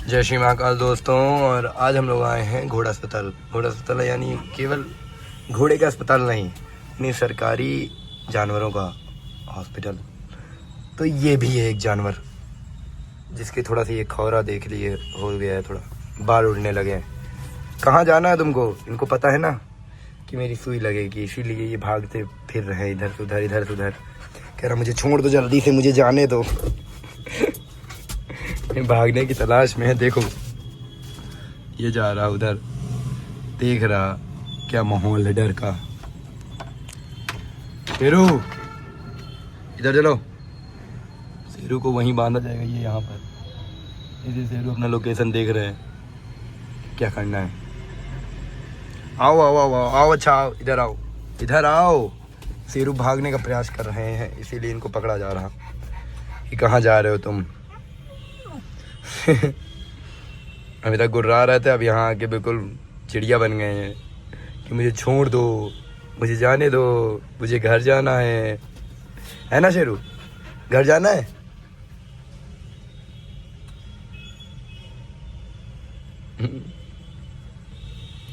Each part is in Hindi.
जय श्री महाकाल दोस्तों। और आज हम लोग आए हैं घोड़ा अस्पताल। घोड़ा अस्पताल यानी केवल घोड़े का अस्पताल नहीं, अपनी सरकारी जानवरों का हॉस्पिटल। तो ये भी है एक जानवर जिसके थोड़ा सा ये खौरा देख लिए हो गया है, थोड़ा बाल उड़ने लगे हैं। कहाँ जाना है तुमको? इनको पता है ना कि मेरी सुई लगेगी, इसीलिए ये भागते फिर रहे हैं इधर से उधर, इधर से उधर। कह रहा मुझे छोड़ दो, जल्दी से मुझे जाने दो। भागने की तलाश में है। देखो ये जा रहा उधर, देख रहा क्या माहौल है डर का। शेरू इधर चलो। शेरू को वहीं बांधा जाएगा, ये यहाँ पर। इधर शेरू अपना लोकेशन देख रहे हैं, क्या करना है। आओ आओ आओ आओ आओ, अच्छा आओ, इधर आओ, इधर आओ। शेरू भागने का प्रयास कर रहे हैं, इसीलिए इनको पकड़ा जा रहा। कि कहाँ जा रहे हो तुम? अभी तक गुर्रा रहे थे, अब यहाँ आके बिल्कुल चिड़िया बन गए हैं कि मुझे छोड़ दो, मुझे जाने दो, मुझे घर जाना है ना शेरू? घर जाना है।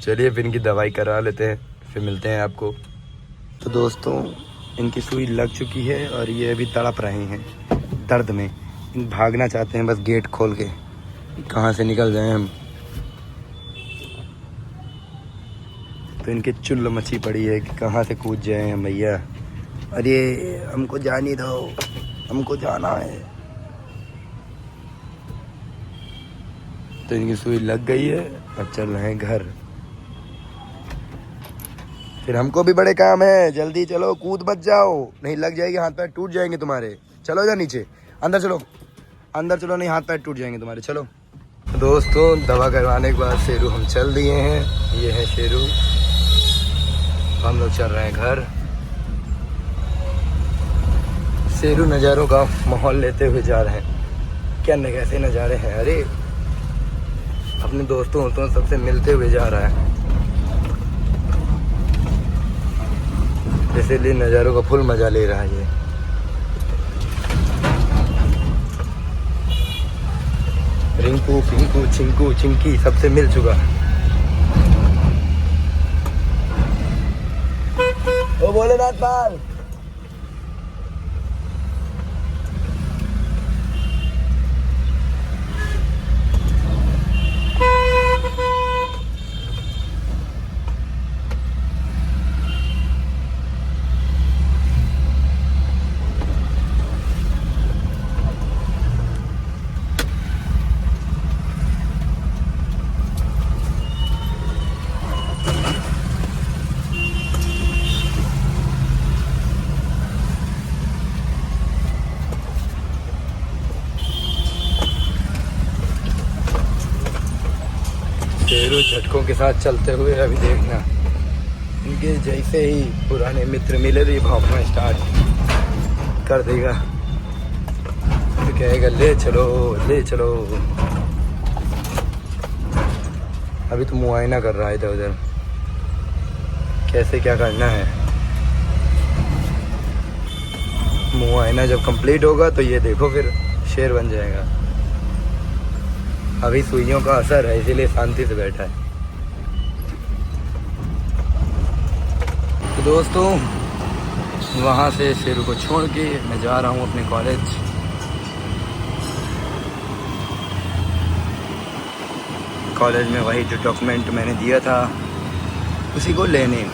चलिए फिर इनकी दवाई करा लेते हैं, फिर मिलते हैं आपको। तो दोस्तों इनकी सुई लग चुकी है और ये अभी तड़प रहे हैं दर्द में। भागना चाहते हैं बस गेट खोल के, कहाँ से निकल जाएं हम। तो इनके चुल्ल मची पड़ी है कि कहाँ से कूद जाएं हम भैया। अरे हमको जाने दो, हमको जाना है। तो इनकी सुई लग गई है, अब चल रहे हैं घर। फिर हमको भी बड़े काम है, जल्दी चलो, कूद मत जाओ, नहीं लग जाएगी, हाथ पैर टूट जाएंगे तुम्हारे। चलो जा नीचे, अंदर चलो, अंदर चलो, नहीं हाथ पैर टूट जाएंगे तुम्हारे। चलो दोस्तों दवा करवाने के बाद शेरू हम चल दिए हैं। ये है शेरू, हम लोग चल रहे हैं घर। शेरू नज़ारों का माहौल लेते हुए जा रहे हैं। क्या न कैसे नज़ारे हैं। अरे अपने दोस्तों सबसे मिलते हुए जा रहा है, इसीलिए नज़ारों का फुल मज़ा ले रहा है ये। रिंकू पिंकू चिंकू चिंकी सबसे मिल चुका है। ओ भोलेनाथ पाल। शेरू झटकों के साथ चलते हुए अभी देखना, इनके जैसे ही पुराने मित्र मिले तो भौंकना स्टार्ट कर देगा। तो कहेगा ले चलो ले चलो। अभी तो मुआयना कर रहा है इधर उधर, कैसे क्या करना है। मुआयना जब कंप्लीट होगा तो ये देखो फिर शेर बन जाएगा। अभी सुइयों का असर है, इसीलिए शांति से बैठा है। तो दोस्तों वहाँ से शेरू को छोड़ के मैं जा रहा हूँ अपने कॉलेज। कॉलेज में वही जो डॉक्यूमेंट मैंने दिया था उसी को लेने।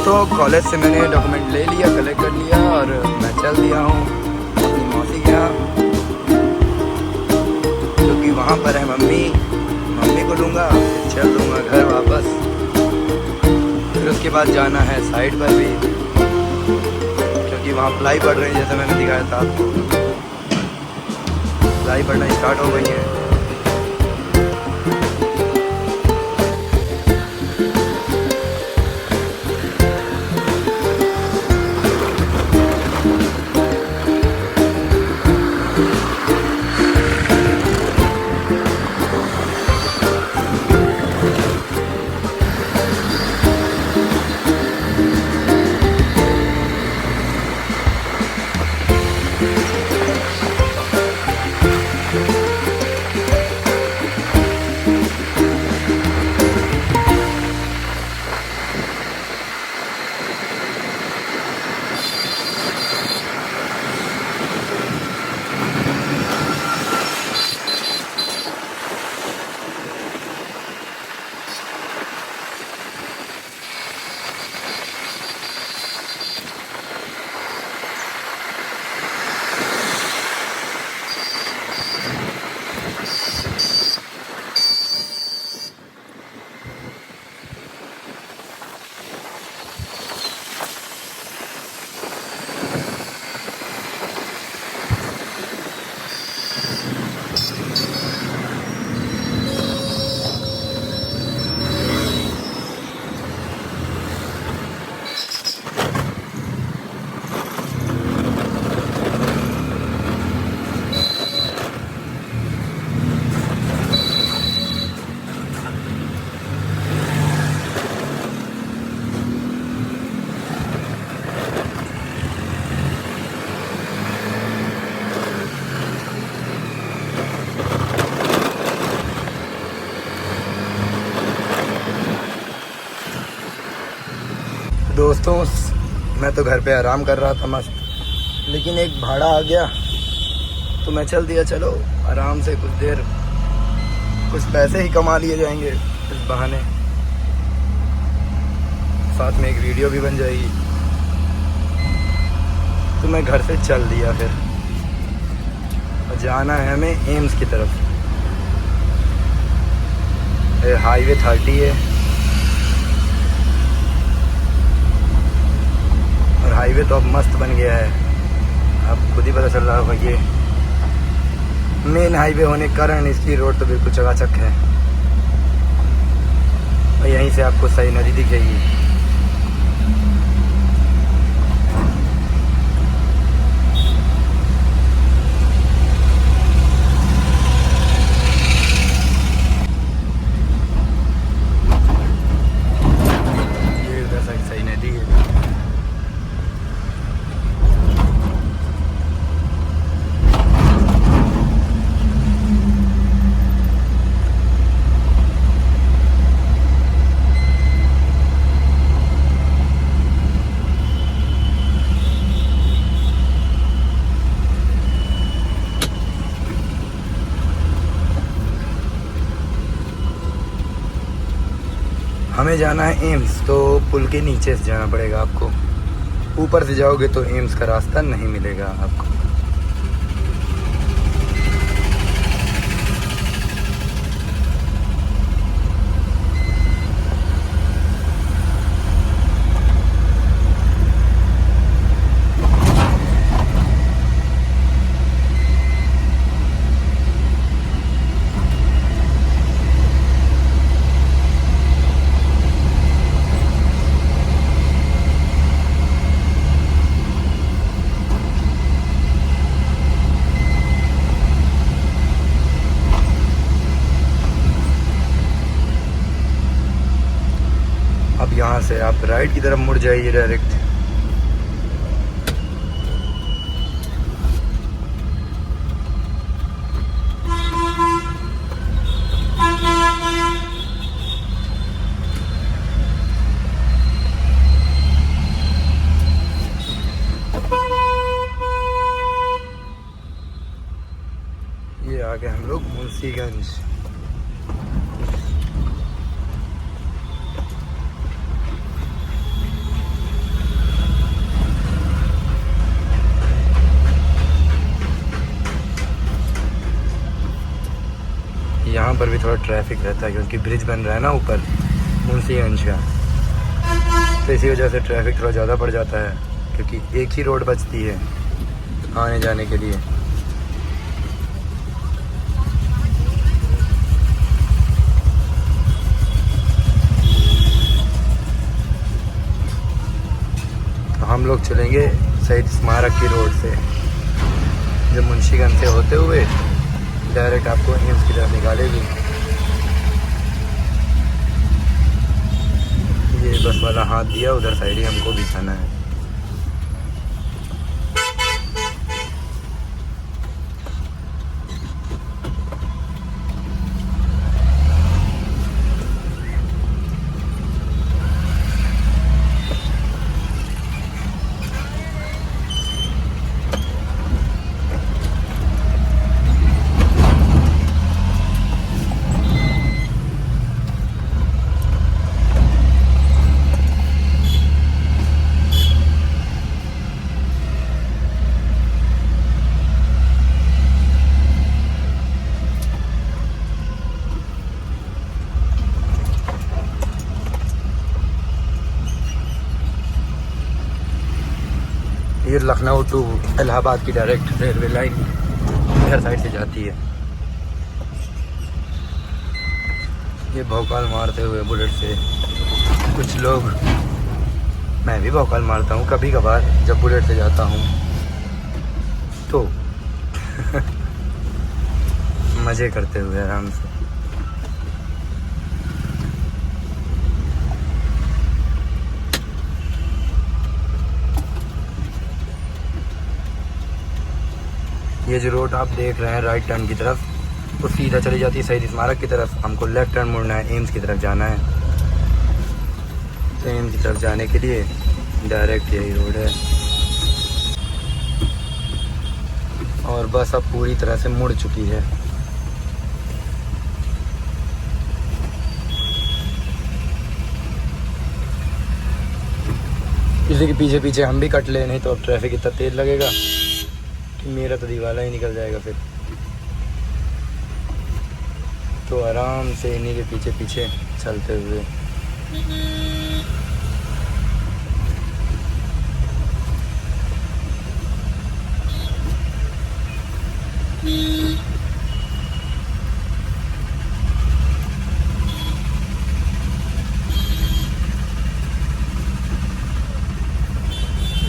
दोस्तों कॉलेज से मैंने डॉक्यूमेंट ले लिया, कलेक्ट कर लिया और मैं चल दिया हूँ अपनी मौसी के यहाँ, क्योंकि वहाँ पर है मम्मी को लूँगा, फिर चल दूँगा घर वापस। फिर उसके बाद जाना है साइट पर भी, क्योंकि वहाँ अप्लाई पढ़ रही है, जैसे मैंने दिखाया था आपको, अप्लाई पढ़ना स्टार्ट हो गई है। दोस्तों मैं तो घर पे आराम कर रहा था मस्त, लेकिन एक भाड़ा आ गया तो मैं चल दिया, चलो आराम से कुछ देर, कुछ पैसे ही कमा लिए जाएंगे इस बहाने, साथ में एक वीडियो भी बन जाएगी। तो मैं घर से चल दिया फिर, और जाना है हमें एम्स की तरफ। हाईवे 30 है और हाईवे तो अब मस्त बन गया है, अब खुद ही पता चल रहा होगा। ये मेन हाईवे होने के कारण इसकी रोड तो बिल्कुल चकाचक है, और यहीं से आपको सही नदी दिखेगी। ये उधर सही नदी है। हमें जाना है एम्स, तो पुल के नीचे से जाना पड़ेगा आपको, ऊपर से जाओगे तो एम्स का रास्ता नहीं मिलेगा आपको। अब यहाँ से आप राइट की तरफ मुड़ जाइए डायरेक्ट। ये आ गए हम लोग मुंशीगंज। पर भी थोड़ा ट्रैफिक रहता है क्योंकि ब्रिज बन रहा है ना ऊपर मुंशीगंज का, तो इसी वजह से ट्रैफिक थोड़ा ज़्यादा बढ़ जाता है क्योंकि एक ही रोड बचती है आने जाने के लिए। तो हम लोग चलेंगे शहीद स्मारक की रोड से, जो मुंशीगंज से होते हुए डायरेक्ट आपको एम्स की तरफ निकालेगी। ये बस वाला हाथ दिया, उधर साइड ही हमको बिछाना है। ये लखनऊ टू इलाहाबाद की डायरेक्ट रेलवे लाइन इधर साइड से जाती है। ये भौकाल मारते हुए बुलेट से कुछ लोग, मैं भी भौकाल मारता हूँ कभी कभार जब बुलेट से जाता हूँ तो मज़े करते हुए आराम से। ये जो रोड आप देख रहे हैं राइट टर्न की तरफ, वो सीधा चली जाती है शहीद स्मारक की तरफ। हमको लेफ्ट टर्न मुड़ना है, एम्स की तरफ जाना है। तो एम्स की तरफ जाने के लिए डायरेक्ट यही रोड है और बस अब पूरी तरह से मुड़ चुकी है। किसी के पीछे पीछे हम भी कट ले, नहीं तो अब ट्रैफिक इतना तेज लगेगा कि मेरा तो दीवाला ही निकल जाएगा फिर। तो आराम से इन्हीं के पीछे पीछे चलते हुए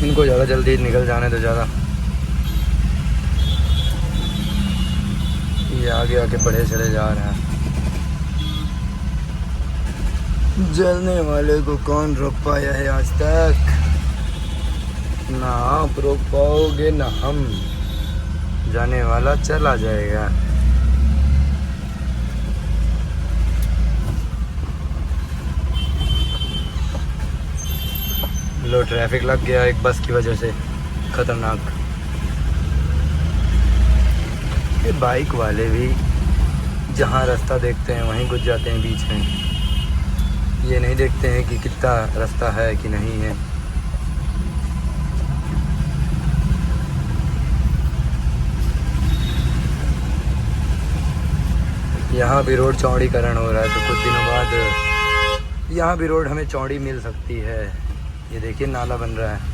इनको ज़्यादा जल्दी निकल जाने तो ज़्यादा, ये आगे आगे बढ़े चले जा रहे हैं। जलने वाले को कौन रोक पाया है आज तक? ना आप रोक पाओगे ना हम, जाने वाला चला जाएगा। लो ट्रैफिक लग गया एक बस की वजह से, खतरनाक। ये बाइक वाले भी जहाँ रास्ता देखते हैं वहीं घुस जाते हैं बीच में। ये नहीं देखते हैं कि कितना रास्ता है कि नहीं है। यहाँ भी रोड चौड़ीकरण हो रहा है, तो कुछ दिनों बाद यहाँ भी रोड हमें चौड़ी मिल सकती है। ये देखिए नाला बन रहा है।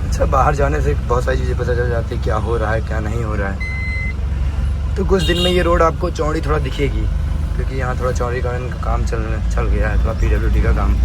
अच्छा, बाहर जाने से बहुत सारी चीज़ें पता चल जाती है क्या हो रहा है क्या नहीं हो रहा है। तो कुछ दिन में ये रोड आपको चौड़ी थोड़ा दिखेगी क्योंकि यहाँ थोड़ा चौड़ीकरण का काम चल गया है, थोड़ा PWD का काम।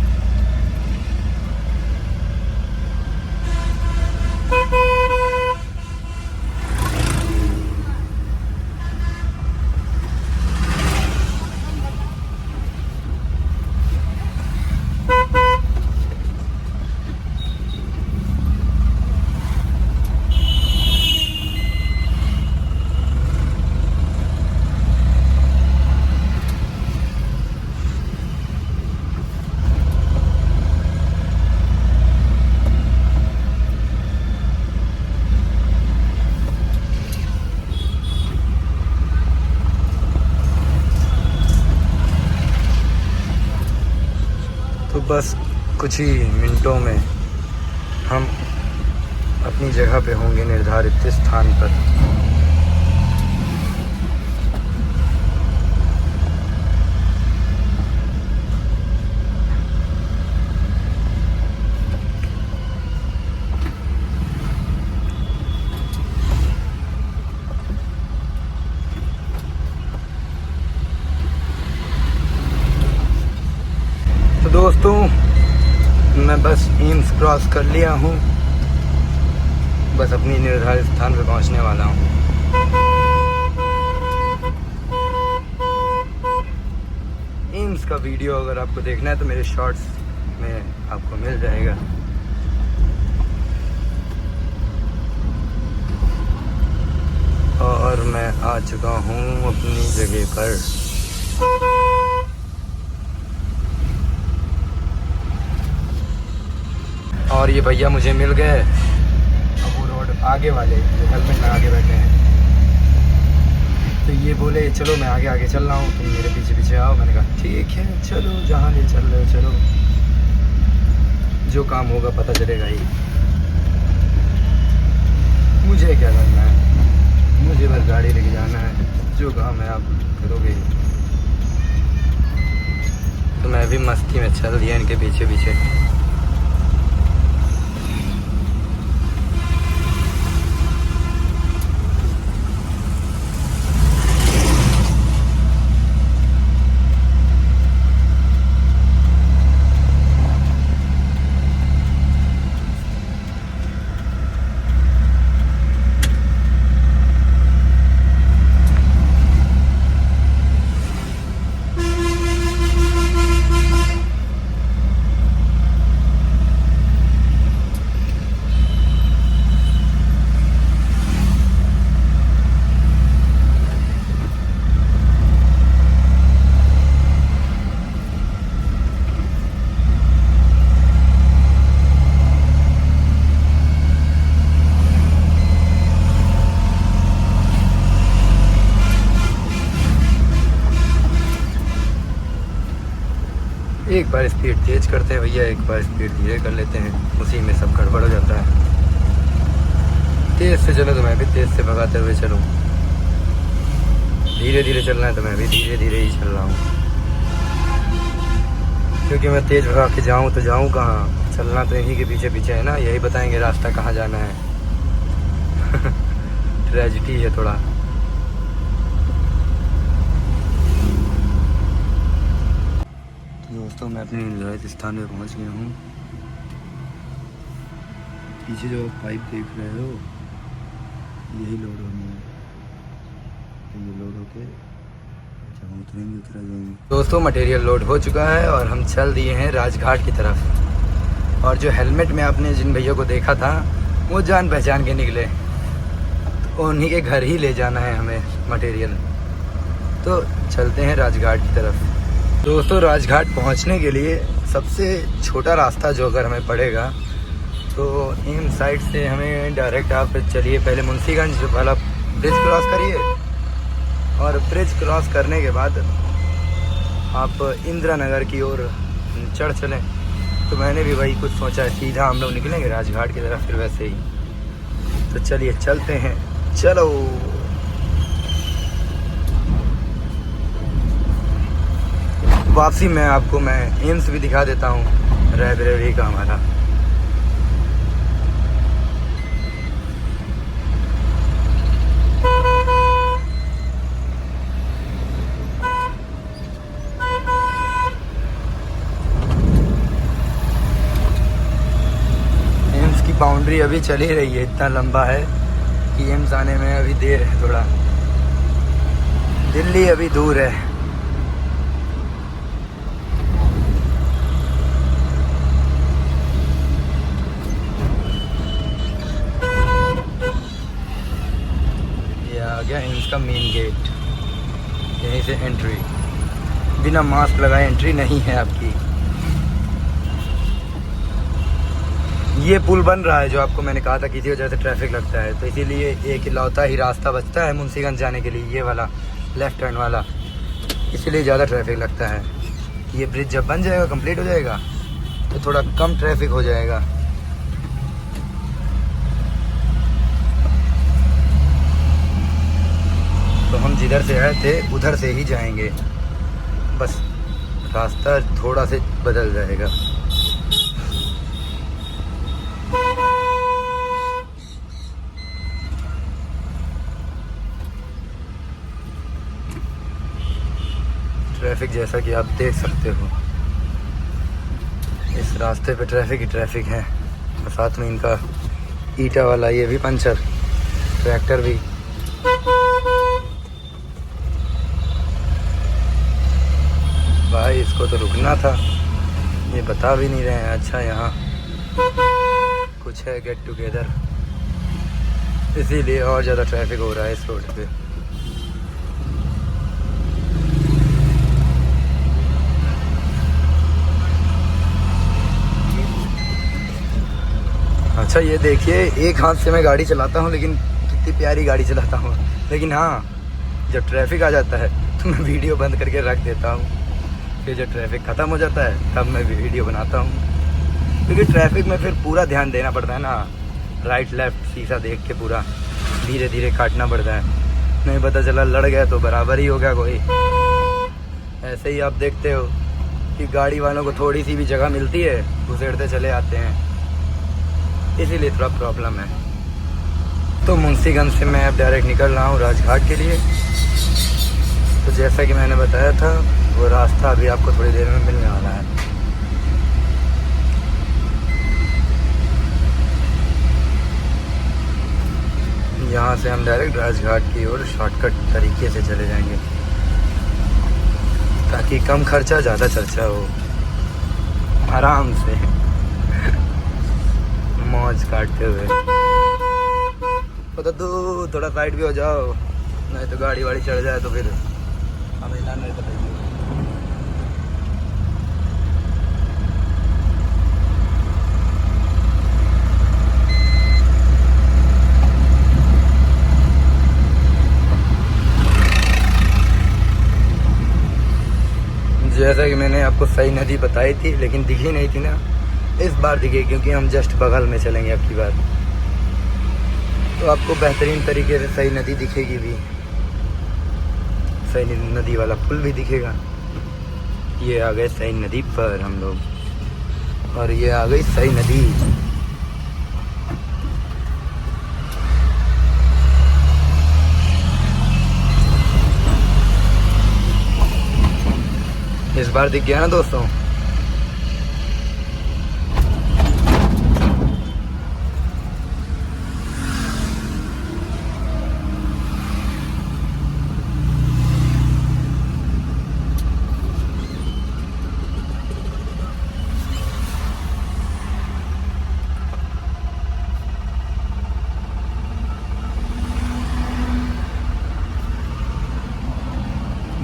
बस कुछ ही मिनटों में हम अपनी जगह पे होंगे, निर्धारित स्थान पर। तो दोस्तों, मैं बस एम्स क्रॉस कर लिया हूँ, बस अपनी निर्धारित स्थान पे पहुँचने वाला हूँ। एम्स का वीडियो अगर आपको देखना है तो मेरे शॉर्ट्स में आपको मिल जाएगा। और मैं आ चुका हूँ अपनी जगह पर। और ये भैया मुझे मिल गए। अब वो रोड आगे वाले जो हेलमेट में आगे बैठे हैं, तो ये बोले चलो मैं आगे आगे चल रहा हूँ, तुम मेरे पीछे पीछे आओ। मैंने कहा ठीक है चलो, जहाँ ले चल रहे हो चलो, जो काम होगा पता चलेगा ही। मुझे क्या करना है, मुझे बस गाड़ी लेके जाना है, जो काम है आप करोगे। तो मैं भी मस्ती में चल दिया इनके पीछे पीछे। एक बार स्पीड तेज करते हैं भैया, एक बार स्पीड धीरे कर लेते हैं, उसी में सब गड़बड़ हो जाता है। तेज से चलो तो मैं भी तेज से भगाते हुए चलूँ, धीरे धीरे चलना है तो मैं भी धीरे धीरे ही चल रहा हूँ, क्योंकि मैं तेज भगा के जाऊँ तो जाऊँ कहाँ, चलना तो यहीं के पीछे पीछे है ना, यही बताएंगे रास्ता कहाँ जाना है। ट्रेजिडी है थोड़ा। दोस्तों, मैं अपने निर्धारित स्थान पे पहुंच गया हूँ। पीछे जो पाइप देख रहे हो, यही लोड होनी है, ये लोड होके जहाँ उतरेंगे उतरा जाएंगे। दोस्तों, मटेरियल लोड हो चुका है और हम चल दिए हैं राजघाट की तरफ। और जो हेलमेट में आपने जिन भैया को देखा था, वो जान पहचान के निकले, तो उन्हीं के घर ही ले जाना है हमें मटेरियल। तो चलते हैं राजघाट की तरफ। दोस्तों, राजघाट पहुंचने के लिए सबसे छोटा रास्ता जो अगर हमें पड़ेगा, तो इन साइड से हमें डायरेक्ट आप चलिए, पहले मुंशीगंज वाला ब्रिज क्रॉस करिए, और ब्रिज क्रॉस करने के बाद आप इंदिरा नगर की ओर चढ़ चलें। तो मैंने भी वही कुछ सोचा, सीधा हम लोग निकलेंगे राजघाट की तरफ, फिर वैसे ही। तो चलिए चलते हैं, चलो। वापसी में आपको मैं एम्स भी दिखा देता हूँ, लाइब्रेरी का हमारा। एम्स की बाउंड्री अभी चल ही रही है, इतना लंबा है कि एम्स आने में अभी देर है थोड़ा। दिल्ली अभी दूर है। गया एम्स का मेन गेट, यहीं से एंट्री, बिना मास्क लगाए एंट्री नहीं है आपकी। ये पुल बन रहा है जो आपको मैंने कहा था कि इसी वजह से ट्रैफिक लगता है, तो इसीलिए एक इकलौता ही रास्ता बचता है मुंशीगंज जाने के लिए, ये वाला लेफ्ट टर्न वाला, इसीलिए ज़्यादा ट्रैफिक लगता है। ये ब्रिज जब बन जाएगा, कंप्लीट हो जाएगा, तो थोड़ा कम ट्रैफिक हो जाएगा। तो हम जिधर से आए थे उधर से ही जाएंगे, बस रास्ता थोड़ा से बदल जाएगा। ट्रैफिक जैसा कि आप देख सकते हो, इस रास्ते पे ट्रैफिक ही ट्रैफिक है। और साथ में इनका ईटा वाला ये भी पंचर, ट्रैक्टर भी। भाई इसको तो रुकना था, ये बता भी नहीं रहे हैं। अच्छा यहाँ कुछ है गेट टुगेदर, इसीलिए और ज़्यादा ट्रैफिक हो रहा है इस रोड पे। अच्छा ये देखिए, एक हाथ से मैं गाड़ी चलाता हूँ, लेकिन कितनी प्यारी गाड़ी चलाता हूँ। लेकिन हाँ, जब ट्रैफिक आ जाता है तो मैं वीडियो बंद करके रख देता हूँ। फिर जब ट्रैफिक ख़त्म हो जाता है तब मैं वीडियो बनाता हूँ, क्योंकि ट्रैफिक में फिर पूरा ध्यान देना पड़ता है ना। राइट लेफ्ट शीशा देख के पूरा धीरे धीरे काटना पड़ता है, नहीं पता चला लड़ गया तो बराबर ही हो गया कोई। ऐसे ही आप देखते हो कि गाड़ी वालों को थोड़ी सी भी जगह मिलती है घुसेड़ते चले आते हैं, इसीलिए थोड़ा प्रॉब्लम है। तो मुंशीगंज से मैं अब डायरेक्ट निकल रहा हूँ राजघाट के लिए। तो जैसा कि मैंने बताया था, वो रास्ता अभी आपको थोड़ी देर में मिलने वाला है। यहाँ से हम डायरेक्ट राजघाट की ओर शॉर्टकट तरीके से चले जाएंगे, ताकि कम खर्चा ज़्यादा चर्चा हो, आराम से मौज काटते हुए। तो थोड़ा साइड भी हो जाओ, नहीं तो गाड़ी वाड़ी चढ़ जाए तो फिर हमें ना नहीं पता। जैसा कि मैंने आपको सही नदी बताई थी, लेकिन दिखी नहीं थी ना, इस बार दिखे, क्योंकि हम जस्ट बगल में चलेंगे अब की बार, तो आपको बेहतरीन तरीके से सही नदी दिखेगी भी, सही नदी वाला पुल भी दिखेगा। ये आ गए सही नदी पर हम लोग, और ये आ गई सही नदी। इस बार दिख गया ना दोस्तों।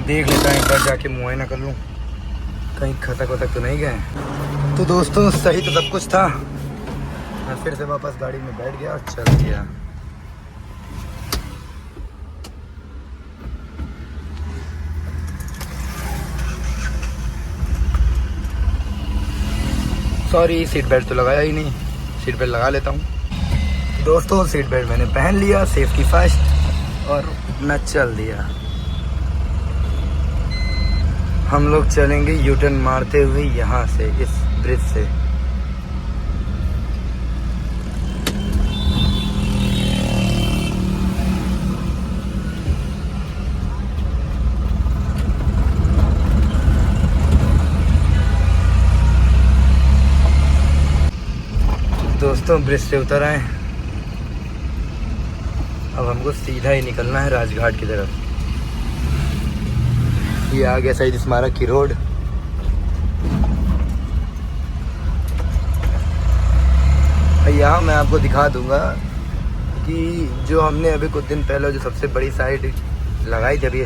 देख लेता हूँ एक बार जाके, मुआयना कर लूँ कहीं खतक वतक तो नहीं गए। तो दोस्तों सही तो सब कुछ था, मैं फिर से वापस गाड़ी में बैठ गया और चल गया। सॉरी, सीट बेल्ट तो लगाया ही नहीं, सीट बेल्ट लगा लेता हूँ। दोस्तों सीट बेल्ट मैंने पहन लिया, सेफ्टी फर्स्ट, और मैं चल दिया। हम लोग चलेंगे यूटर्न मारते हुए यहाँ से, इस ब्रिज से। दोस्तों ब्रिज से उतर आए, अब हमको सीधा ही निकलना है राजघाट की तरफ। ये आ गया शहीद स्मारक की रोड। यहाँ मैं आपको दिखा दूंगा कि जो हमने अभी कुछ दिन पहले जो सबसे बड़ी साइड लगाई थी अभी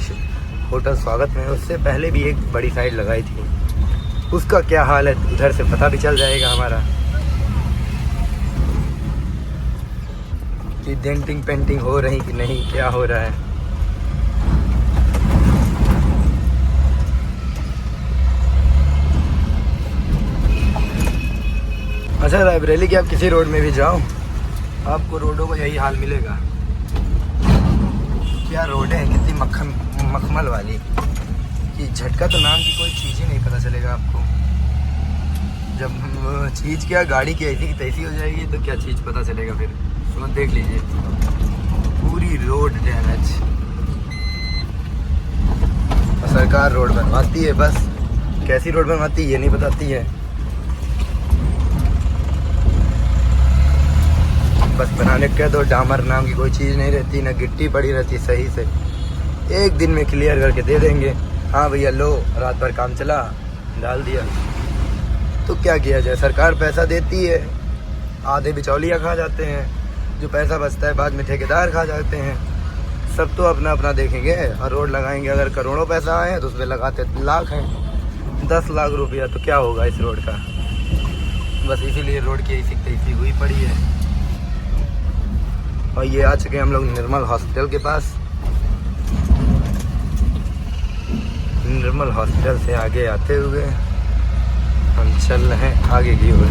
होटल स्वागत में, उससे पहले भी एक बड़ी साइड लगाई थी, उसका क्या हाल है उधर से पता भी चल जाएगा हमारा कि डेंटिंग पेंटिंग हो रही कि नहीं, क्या हो रहा है। अच्छा, रायबरेली की आप किसी रोड में भी जाओ, आपको रोडों को यही हाल मिलेगा। क्या रोड है, कितनी मखमल वाली कि झटका तो नाम की कोई चीज़ ही नहीं पता चलेगा आपको। जब चीज़ क्या, गाड़ी की ऐसी की तैसी हो जाएगी तो क्या चीज़ पता चलेगा फिर। तो देख लीजिए पूरी रोड डैमेज। सरकार रोड बनवाती है, बस कैसी रोड बनवाती है ये नहीं बताती है, बस बनाने कह दो। डामर नाम की कोई चीज़ नहीं रहती, ना गिट्टी पड़ी रहती सही से। एक दिन में क्लियर करके दे देंगे, हाँ भैया लो, रात भर काम चला, डाल दिया। तो क्या किया जाए, सरकार पैसा देती है, आधे बिचौलिया खा जाते हैं, जो पैसा बचता है बाद में ठेकेदार खा जाते हैं। सब तो अपना अपना देखेंगे और रोड लगाएंगे। अगर करोड़ों पैसा आए तो उसमें लगाते लाख हैं, 10 लाख रुपया, तो क्या होगा इस रोड का। बस इसीलिए रोड की ऐसी तैसी हुई पड़ी है। और ये आ चुके हम लोग निर्मल हॉस्पिटल के पास। निर्मल हॉस्पिटल से आगे आते हुए हम चल रहे हैं आगे की ओर।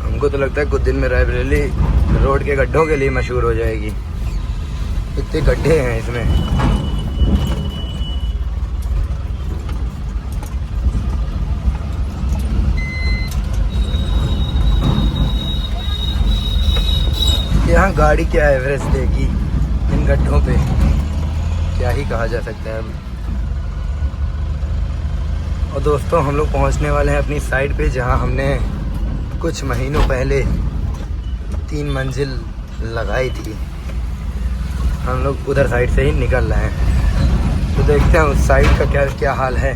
हमको तो लगता है कुछ दिन में रायबरेली रोड के गड्ढों के लिए मशहूर हो जाएगी। इतने गड्ढे हैं इसमें। यहाँ गाड़ी क्या एवरेज देगी इन गड्ढों पे, क्या ही कहा जा सकता है अब। और दोस्तों, हम लोग पहुँचने वाले हैं अपनी साइड पे, जहाँ हमने कुछ महीनों पहले 3 मंजिल लगाई थी। हम लोग उधर साइड से ही निकल रहे हैं, तो देखते हैं उस साइड का क्या क्या हाल है।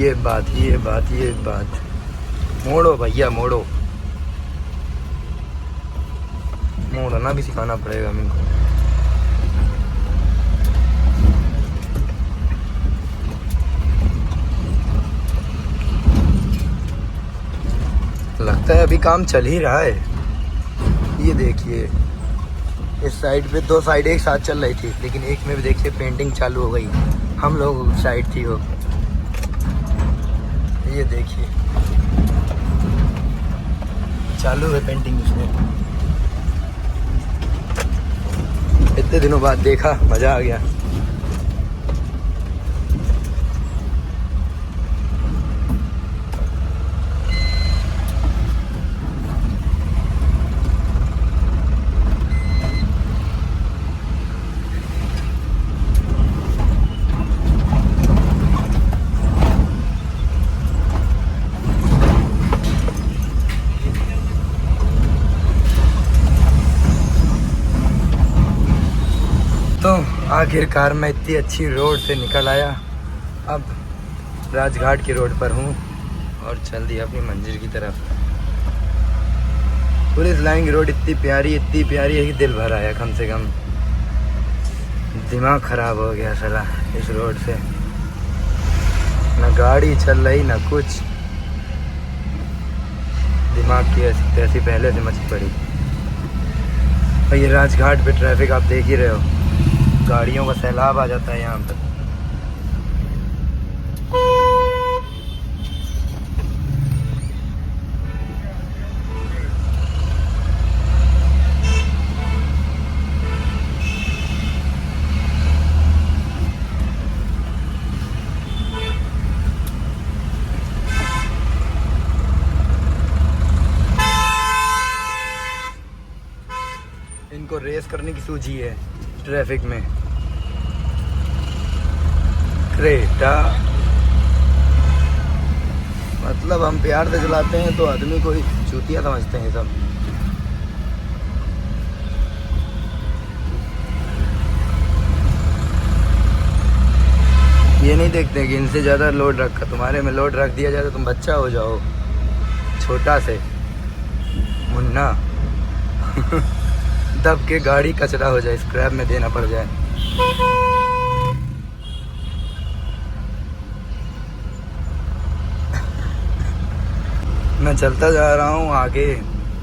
ये बात मोड़ो भैया, मोड़ो मोड़ना भी सिखाना पड़ेगा मेरे को। लगता है अभी काम चल ही रहा है। ये देखिए, इस साइड पे 2 साइड एक साथ चल रही थी, लेकिन एक में भी देखिए पेंटिंग चालू हो गई। हम लोग साइड थी वो, ये देखिए चालू है पेंटिंग उसमें। इतने दिनों बाद देखा, मज़ा आ गया। तो आखिरकार मैं इतनी अच्छी रोड से निकल आया। अब राजघाट की रोड पर हूँ और चल दिया अपनी मंजिल की तरफ। पुलिस लाइन की रोड इतनी प्यारी है कि दिल भर आया। कम से कम दिमाग ख़राब हो गया साला इस रोड से, ना गाड़ी चल रही ना कुछ। दिमाग की ऐसी तैसी पहले से मची पड़ी। और ये राजघाट पे ट्रैफिक आप देख ही रहे हो, गाड़ियों का सैलाब आ जाता है यहाँ पर। इनको रेस करने की सूझी है ट्रैफिक में। क्रेटा मतलब हम प्यार से चलाते हैं तो आदमी को चूतिया समझते हैं सब। ये नहीं देखते कि इनसे ज़्यादा लोड रखा, तुम्हारे में लोड रख दिया जाए तो तुम बच्चा हो जाओ छोटा से मुन्ना। दब के गाड़ी कचरा हो जाए, स्क्रैप में देना पड़ जाए। मैं चलता जा रहा हूँ आगे,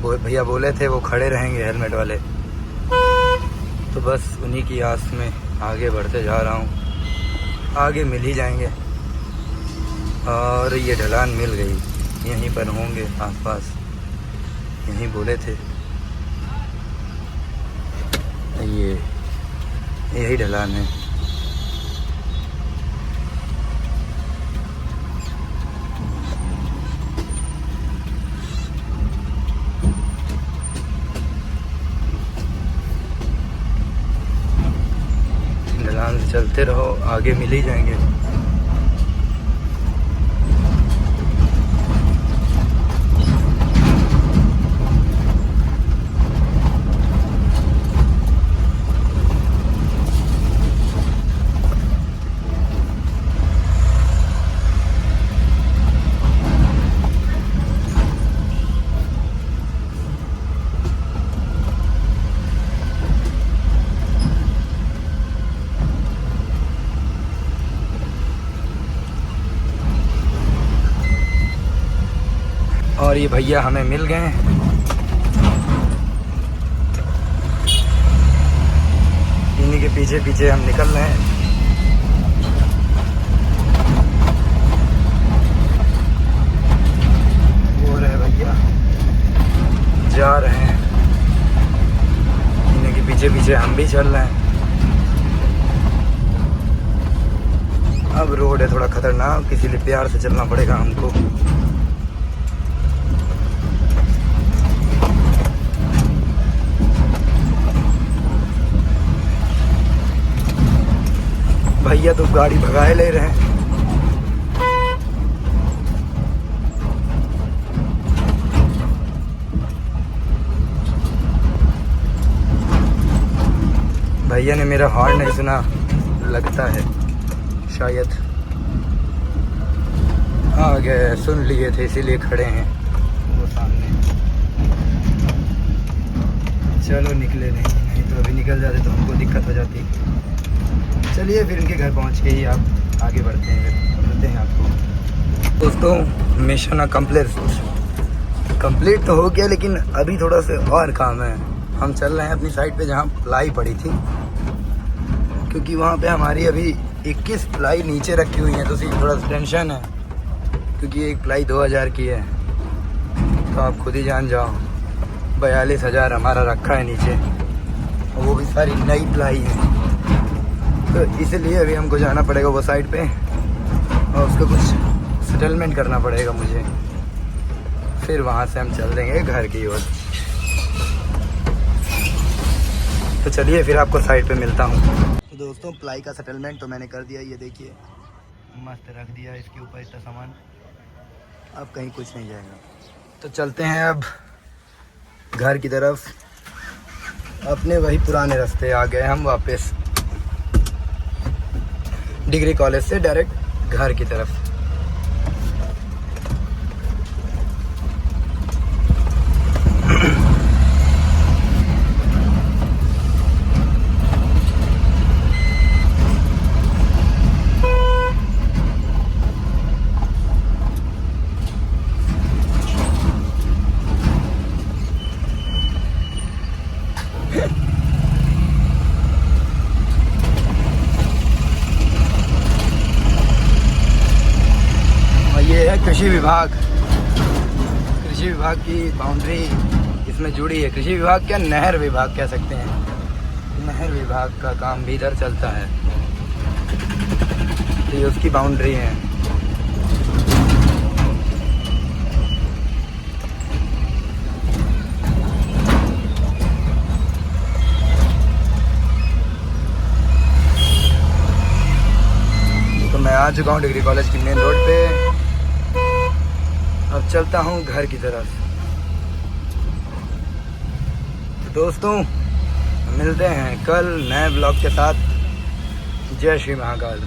भैया बोले थे वो खड़े रहेंगे हेलमेट वाले, तो बस उन्हीं की आस में आगे बढ़ते जा रहा हूँ। आगे मिल ही जाएंगे। और ये ढलान मिल गई, यहीं पर होंगे आसपास, यहीं बोले थे। ये यही ढलान है। ढलान से चलते रहो, आगे मिल ही जाएंगे। और ये भैया हमें मिल गए हैं। इन्हीं के पीछे पीछे हम निकल रहे हैं। वो रहे भैया जा रहे हैं, इन्हीं के पीछे पीछे हम भी चल रहे हैं। अब रोड है थोड़ा खतरनाक, इसीलिए प्यार से चलना पड़ेगा हमको। भैया तो गाड़ी भगाए ले रहे हैं। भैया ने मेरा हॉर्न नहीं सुना लगता है, शायद आ गए, सुन लिए थे इसीलिए खड़े हैं वो सामने। चलो निकले, नहीं तो अभी निकल जाते तो हमको दिक्कत हो जाती। चलिए फिर इनके घर पहुंच के ही आप आगे बढ़ते हैं, फिर मिलते हैं आपको। दोस्तों मिशन कंप्लीट तो हो गया, लेकिन अभी थोड़ा सा और काम है। हम चल रहे हैं अपनी साइड पे जहाँ प्लाई पड़ी थी, क्योंकि वहाँ पे हमारी अभी 21 प्लाई नीचे रखी हुई है, तो थोड़ा टेंशन है, क्योंकि एक प्लाई 2000 की है। तो आप खुद ही जान जाओ, 42,000 हमारा रखा है नीचे, और वो भी सारी नई प्लाई है। तो इसलिए अभी हमको जाना पड़ेगा वो साइड पे, और उसको कुछ सेटलमेंट करना पड़ेगा मुझे, फिर वहाँ से हम चल देंगे घर की ओर। तो चलिए फिर आपको साइड पे मिलता हूँ। तो दोस्तों प्लाई का सेटलमेंट तो मैंने कर दिया, ये देखिए मस्त रख दिया इसके ऊपर इतना सामान, अब कहीं कुछ नहीं जाएगा। तो चलते हैं अब घर की तरफ, अपने वही पुराने रास्ते आ गए हम वापस, डिग्री कॉलेज से डायरेक्ट घर की तरफ। कृषि विभाग की बाउंड्री इसमें जुड़ी है। कृषि विभाग क्या, नहर विभाग कह सकते हैं। नहर विभाग का काम भी इधर चलता है, तो ये उसकी बाउंड्री है। तो मैं आ चुका हूँ डिग्री कॉलेज की मेन रोड पे, अब चलता हूँ घर की तरफ। तो दोस्तों मिलते हैं कल नए ब्लॉग के साथ। जय श्री महाकाल।